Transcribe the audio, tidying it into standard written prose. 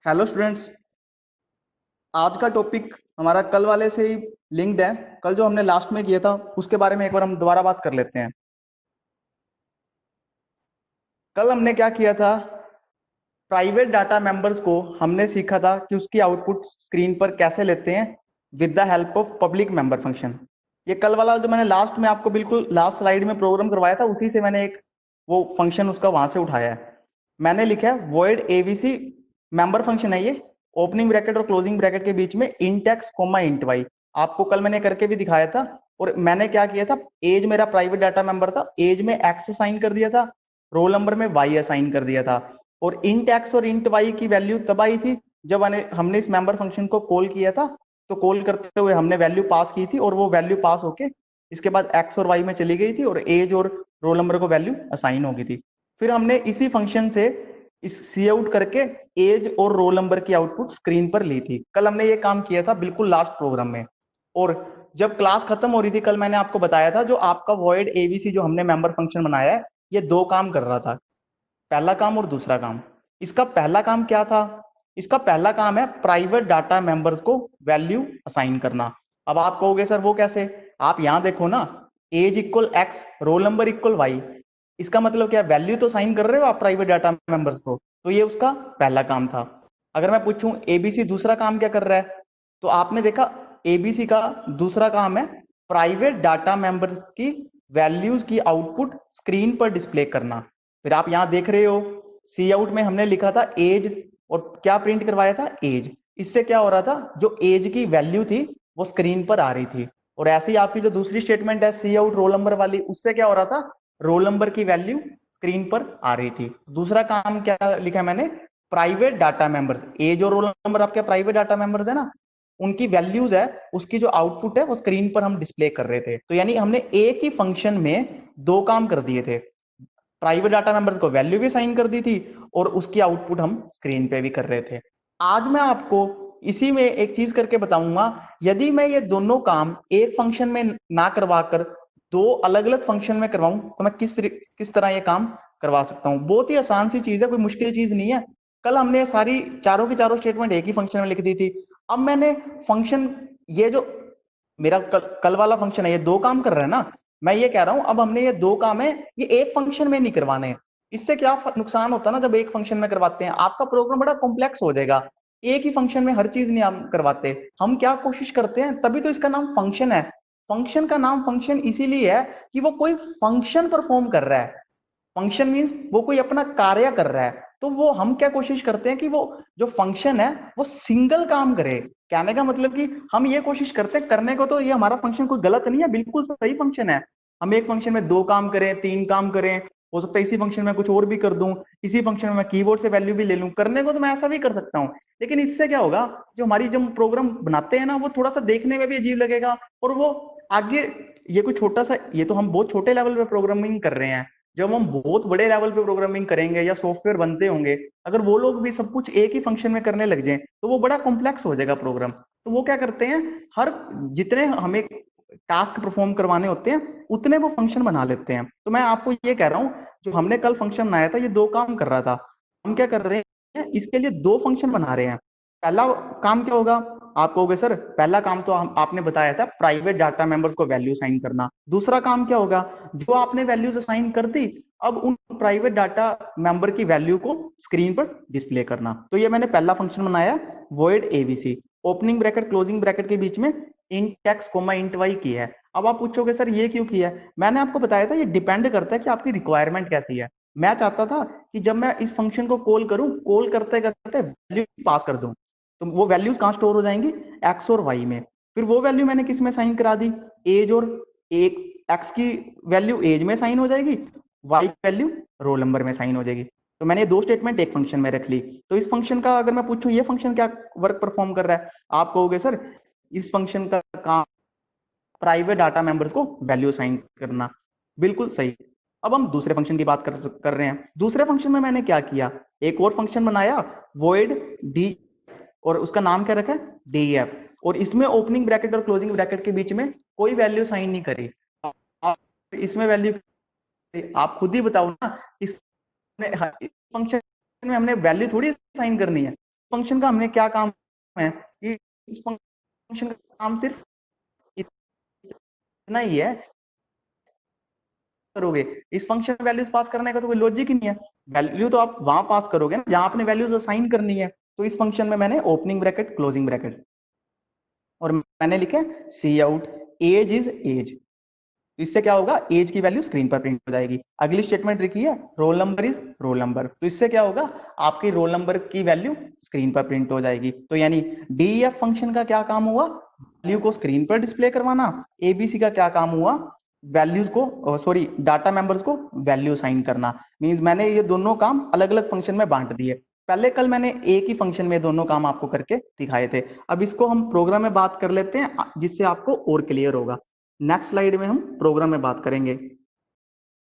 Hello students. आज का topic हमारा कल वाले से ही लिंक्ड है। कल जो हमने लास्ट में किया था उसके बारे में एक बार हम दोबारा बात कर लेते हैं। कल हमने क्या किया था? प्राइवेट डाटा मेंबर्स को हमने सीखा था कि उसकी आउटपुट स्क्रीन पर कैसे लेते हैं with the help of public member function. ये कल वाला जो मैंने लास्ट में आपको बिल्कुल लास्ट स्लाइड में प्रोग्राम करवाया था, उसी से मैंने एक वो फंक्शन उसका वहां से उठाया है। मैंने लिखा है void abc मेंबर फंक्शन है ये। ओपनिंग ब्रैकेट और क्लोजिंग ब्रैकेट के बीच में int x comma int y। आपको कल मैंने करके भी दिखाया था। और मैंने क्या किया था, एज मेरा प्राइवेट डाटा मेंबर था, एज में x असाइन कर दिया था, रोल नंबर में y असाइन कर दिया था। और इंट एक्स और इंट वाई की वैल्यू तब आई थी जब हमने इस मेंबर फंक्शन को कॉल किया था। तो कॉल करते हुए हमने वैल्यू पास की थी और वो वैल्यू पास होके इसके बाद एक्स और वाई में चली गई थी और एज और रोल नंबर को वैल्यू असाइन हो गई थी। फिर हमने इसी फंक्शन से इस सी आउट करके एज और रोल नंबर की आउटपुट स्क्रीन पर ली थी। कल हमने ये काम किया था बिल्कुल लास्ट प्रोग्राम में। और जब क्लास खत्म हो रही थी कल मैंने आपको बताया था जो आपका वॉइड एबीसी जो हमने मेंबर फंक्शन बनाया है, ये दो काम कर रहा था। पहला काम और दूसरा काम। इसका पहला काम क्या था? इसका पहला काम है प्राइवेट डाटा मेंबर्स को वैल्यू असाइन करना। अब आप कहोगे सर वो कैसे? आप यहां देखो ना, age equal X, roll number equal Y. इसका मतलब क्या, वैल्यू तो साइन कर रहे हो आप प्राइवेट डाटा मेंबर्स को। तो ये उसका पहला काम था। अगर मैं पूछूं एबीसी दूसरा काम क्या कर रहा है, तो आपने देखा एबीसी का दूसरा काम है प्राइवेट डाटा मेंबर्स की वैल्यूज की आउटपुट स्क्रीन पर डिस्प्ले करना। फिर आप यहां देख रहे हो सी आउट में हमने लिखा था एज और क्या प्रिंट करवाया था, एज। इससे क्या हो रहा था, जो एज की वैल्यू थी वो स्क्रीन पर आ रही थी। और ऐसे ही आपकी जो दूसरी स्टेटमेंट है सी आउट रोल नंबर वाली, उससे क्या हो रहा था, रोल नंबर की वैल्यू स्क्रीन पर आ रही थी। दूसरा काम क्या लिखा है मैंने, प्राइवेट डाटा मेंबर्स, एज और रोल नंबर आपके प्राइवेट डाटा मेंबर्स है ना, उनकी वैल्यूज है, उसकी जो आउटपुट है वो स्क्रीन पर हम डिस्प्ले कर रहे थे। तो यानी हमने एक ही फंक्शन में दो काम कर दिए थे। प्राइवेट डाटा मेंबर्स को वैल्यू भी साइन कर दी थी और उसकी आउटपुट हम स्क्रीन पे भी कर रहे थे। आज मैं आपको इसी में एक चीज करके बताऊंगा। यदि मैं ये दोनों काम एक फंक्शन में ना करवा कर दो अलग अलग फंक्शन में करवाऊं तो मैं किस तरह ये काम करवा सकता हूं। बहुत ही आसान सी चीज है, कोई मुश्किल चीज नहीं है। कल हमने सारी चारों की चारों स्टेटमेंट एक ही फंक्शन में लिख दी थी। अब मैंने फंक्शन, ये जो मेरा कल वाला फंक्शन है, ये दो काम कर रहा है ना। मैं ये कह रहा हूं अब हमने ये दो काम है ये एक फंक्शन में नहीं करवाने। इससे क्या नुकसान होता है ना, जब एक फंक्शन में करवाते हैं आपका प्रोग्राम बड़ा कॉम्प्लेक्स हो जाएगा। एक ही फंक्शन में हर चीज नहीं हम करवाते। हम क्या कोशिश करते हैं, तभी तो इसका नाम फंक्शन है। फंक्शन का नाम फंक्शन इसीलिए है कि वो कोई फंक्शन परफॉर्म कर रहा है। फंक्शन मीन्स वो कोई अपना कार्य कर रहा है। तो वो हम क्या कोशिश करते हैं कि वो जो फंक्शन है वो सिंगल काम करे। कहने का मतलब कि हम ये कोशिश करते हैं करने को, तो ये हमारा फंक्शन कोई गलत नहीं है, बिल्कुल सही फंक्शन है। हम एक फंक्शन में दो काम करें, तीन काम करें, हो सकता है इसी फंक्शन में कुछ और भी कर दूं, इसी फंक्शन में मैं कीबोर्ड से वैल्यू भी ले लूं, करने को तो मैं ऐसा भी कर सकता हूं। लेकिन इससे क्या होगा, जो हमारी जब प्रोग्राम बनाते हैं ना वो थोड़ा सा देखने में भी अजीब लगेगा। और वो आगे, ये कोई छोटा सा, ये तो हम बहुत छोटे लेवल पे प्रोग्रामिंग कर रहे हैं। जब हम बहुत बड़े लेवल पे प्रोग्रामिंग करेंगे या सॉफ्टवेयर बनते होंगे, अगर वो लोग भी सब कुछ एक ही फंक्शन में करने लग जाएं तो वो बड़ा कॉम्प्लेक्स हो जाएगा प्रोग्राम। तो वो क्या करते हैं, हर जितने हमें टास्क परफॉर्म करवाने होते हैं उतने वो फंक्शन बना लेते हैं। तो मैं आपको ये कह रहा हूँ, जो हमने कल फंक्शन बनाया था ये दो काम कर रहा था। हम क्या कर रहे हैं, इसके लिए दो फंक्शन बना रहे हैं। पहला काम क्या होगा, आप कहोगे सर पहला काम तो आपने बताया था प्राइवेट डाटा मेंबर्स को वैल्यू साइन करना। दूसरा काम क्या होगा, जो आपने वैल्यूज असाइन कर दी अब उन प्राइवेट डाटा मेंबर की वैल्यू को स्क्रीन पर डिस्प्ले करना। तो ये मैंने पहला फंक्शन बनाया void abc, opening bracket closing bracket के बीच में int x comma int y की है। अब आप पूछोगे सर ये क्यों किया है, मैंने आपको बताया था ये डिपेंड करता है कि आपकी रिक्वायरमेंट कैसी है। मैं चाहता था कि जब मैं इस फंक्शन को कॉल करूं, कॉल करते करते वैल्यू पास कर दूं, तो वो वैल्यूज कहां स्टोर हो जाएंगी, एक्स और वाई में। फिर वो वैल्यू मैंने किस में साइन करा दी, एज और एक, एक्स की वैल्यू एज में साइन हो जाएगी, वाई की वैल्यू रोल नंबर में साइन हो जाएगी। तो मैंने दो स्टेटमेंट एक फंक्शन में रख ली। तो इस फंक्शन का अगर मैं पूछूं ये फंक्शन क्या वर्क परफॉर्म कर रहा है, आप कहोगे सर इस फंक्शन का काम प्राइवेट डाटा मेंबर्स को वैल्यू साइन करना। बिल्कुल सही। अब हम दूसरे फंक्शन की बात कर रहे हैं। दूसरे फंक्शन में मैंने क्या किया, एक और फंक्शन बनाया void डी, और उसका नाम क्या रखा है, def। और इसमें ओपनिंग ब्रैकेट और क्लोजिंग ब्रैकेट के बीच में कोई वैल्यू साइन नहीं करी। आप इसमें वैल्यू, आप खुद ही बताओ ना, इस फंक्शन में हमने वैल्यू थोड़ी साइन करनी है। फंक्शन का हमने क्या काम है कि इस फंक्शन का काम सिर्फ इतना ही है करोगे। इस फंक्शन में वैल्यूज पास करने का तो कोई लॉजिक ही नहीं है। वैल्यू तो आप वहां पास करोगे ना जहां आपने वैल्यूज असाइन करनी है। तो इस फंक्शन में मैंने ओपनिंग ब्रैकेट क्लोजिंग ब्रैकेट और मैंने लिखा सी आउट एज इज एज। तो इससे क्या होगा, एज की वैल्यू स्क्रीन पर प्रिंट हो जाएगी। अगली स्टेटमेंट लिखी है roll number is roll number. तो इससे क्या होगा, आपकी रोल नंबर की वैल्यू स्क्रीन पर प्रिंट हो जाएगी। तो यानी डीईएफ फंक्शन का क्या काम हुआ, वैल्यू को स्क्रीन पर डिस्प्ले करवाना। एबीसी का क्या काम हुआ, वैल्यूज को सॉरी डाटा मेंबर्स को वैल्यू असाइन करना। मींस मैंने ये दोनों काम अलग अलग फंक्शन में बांट दिए। पहले कल मैंने एक ही फंक्शन में दोनों काम आपको करके दिखाए थे। अब इसको हम प्रोग्राम में बात कर लेते हैं जिससे आपको और क्लियर होगा। नेक्स्ट स्लाइड में हम प्रोग्राम में बात करेंगे।